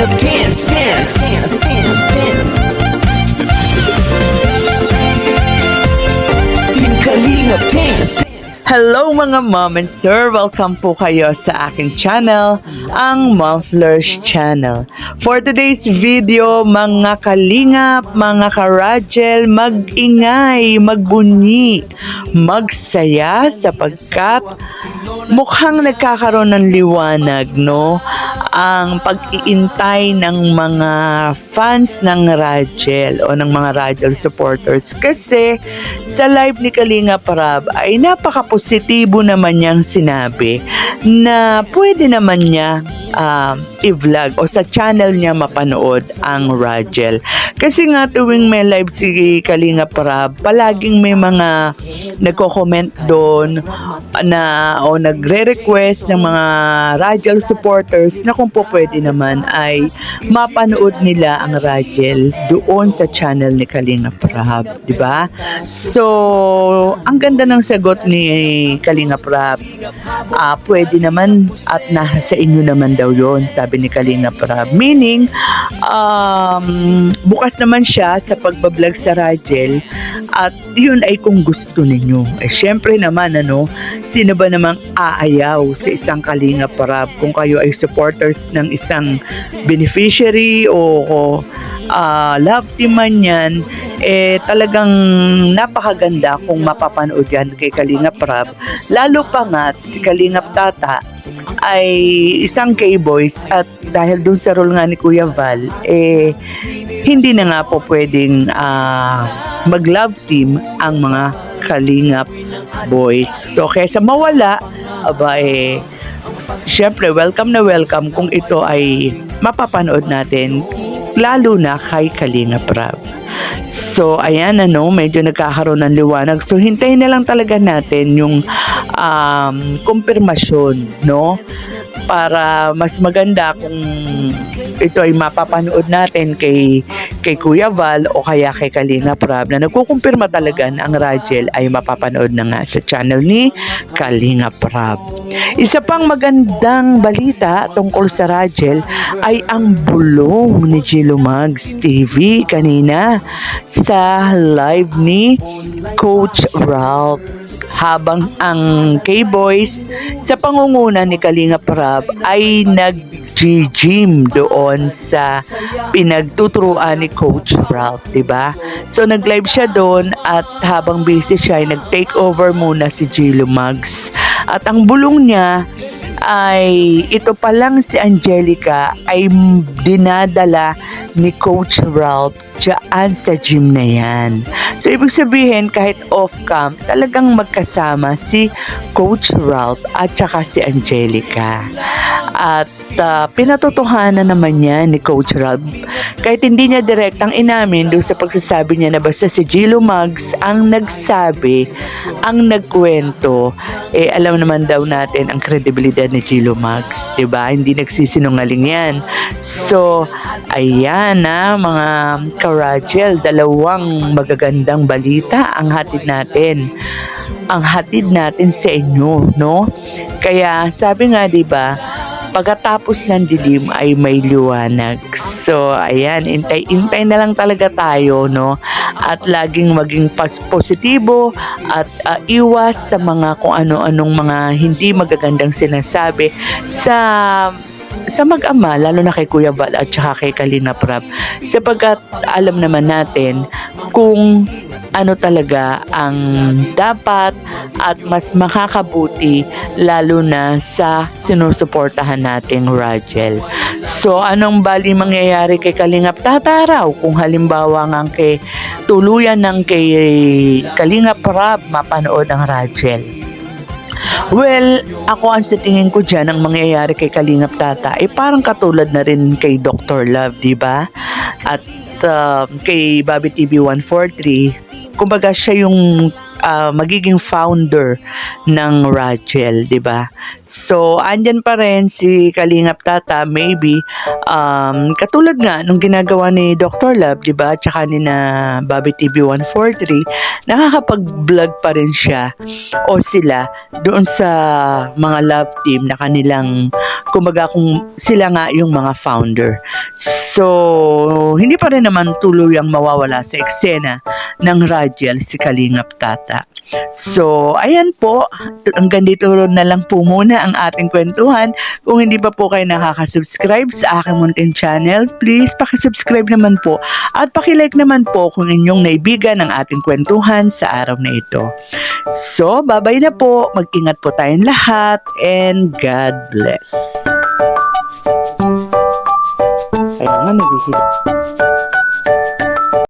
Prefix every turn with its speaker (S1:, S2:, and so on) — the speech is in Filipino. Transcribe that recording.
S1: Kalingap dance, dance, dance, dance, dance. Team Kalingap dance.
S2: Hello mga mom and sir! Welcome po kayo sa aking channel, ang Mom Flourish Channel. For today's video, mga kalingap, mga karajel, mag-ingay, magbunyi, magsaya sapagkat mukhang nagkakaroon ng liwanag, no? Ang pag-iintay ng mga fans ng Rajel o ng mga Rajel supporters kasi sa live ni Kalinga Prab ay napaka-positibo naman niyang sinabi na pwede naman niya i-vlog o sa channel niya mapanood ang Rajel. Kasi nga tuwing may live si Kalinga Prab, palaging may mga nagko-comment doon na o nagre-request ng mga Rajel supporters na kung po pwede naman ay mapanood nila ang Rajel doon sa channel ni Kalinga Prab, di ba? So, ang ganda ng sagot ni Kalinga Prab. Pwede naman at nasa inyo naman daw yon, sabi ni Kalinga Prab. Meaning, bukas naman siya sa pagbablog sa Rajel at yun ay kung gusto ninyo. Syempre naman, sino ba namang aayaw sa isang Kalinga Prab kung kayo ay supporters ng isang beneficiary o love team man yan, talagang napakaganda kung mapapanood yan kay Kalinga Prab. Lalo pa nga si Kalinga Tata ay isang K-boys at dahil dun sa role nga ni Kuya Val, hindi na nga po pwedeng mag-love team ang mga Kalingap boys. So kaysa mawala, syempre welcome na welcome kung ito ay mapapanood natin, lalo na kay Kalinga Prab. So ayan, medyo nagkakaroon ng liwanag. So hintayin na lang talaga natin yung kumpirmasyon, no? Para mas maganda kung ito ay mapapanood natin kay Kuya Val o kaya kay Kalinga Prab na nagkukumpirma talaga na ang Rajel ay mapapanood na nga sa channel ni Kalinga Prab. Isa pang magandang balita tungkol sa Rajel ay ang bulong ni Gilo Mags TV kanina sa live ni Coach Ralph, habang ang K-Boys sa pangunguna ni Kalinga Prab ay nag-gym doon sa pinagtuturuan ni Coach Ralph, diba? So nag-live siya doon at habang busy siya ay nag-take over muna si Gilo Mags. At ang bulong niya ay ito pa lang si Angelica ay dinadala ni Coach Ralph dyan sa gym na yan. So ibig sabihin kahit off-cam talagang magkasama si Coach Ralph at saka si Angelica. At pinatotohanan naman niya ni Coach Ralph kahit hindi niya direktang inamin doon sa pagsasabi niya na basta si Gilo Mags ang nagsabi, ang nagkwento, alam naman daw natin ang kredibilidad ni Gilo Mags, diba? Hindi nagsisinungaling yan. So ayan mga Karajel, dalawang magagandang balita ang hatid natin sa inyo, no? Kaya sabi nga, diba, pagkatapos ng dilim ay may liwanag. So, ayan, intay na lang talaga tayo, no? At laging maging positibo at iwas sa mga kung ano-anong mga hindi magagandang sinasabi sa mag-ama, lalo na kay Kuya Val at saka kay Kalinga Prab. Sapagkat alam naman natin kung ano talaga ang dapat at mas makakabuti lalo na sa sinusuportahan nating Rajel. So anong bali mangyayari kay Kalinga Tata raw kung halimbawa nga tuluyan ng kay Kalinga Prab mapanood ang Rajel? Well, ako ang sa tingin ko dyan ang mangyayari kay Kalinga Tata parang katulad na rin kay Dr. Love, diba? At kay Bobby TV 143, kumbaga siya yung magiging founder ng Rachel, 'di ba? So, andyan pa rin si Kalingap Tata, maybe katulad nga nung ginagawa ni Dr. Love, 'di ba? Tsaka ni na Bobby TV 143, nakakapag-vlog pa rin siya o sila doon sa mga love team na kanilang, kumbaga kung sila nga yung mga founder. So, hindi pa rin naman tuluyang mawawala sa eksena ng Rachel si Kalingap Tata. So, ayan po, hanggang dito na lang po muna ang ating kwentuhan. Kung hindi pa po kayo nakaka-subscribe sa aking munting channel, please pakisubscribe naman po at pakilike naman po kung inyong naibigan ang ating kwentuhan sa araw na ito. So, bye-bye na po, mag-ingat po tayong lahat, and God bless. Kaya nga naghihirap.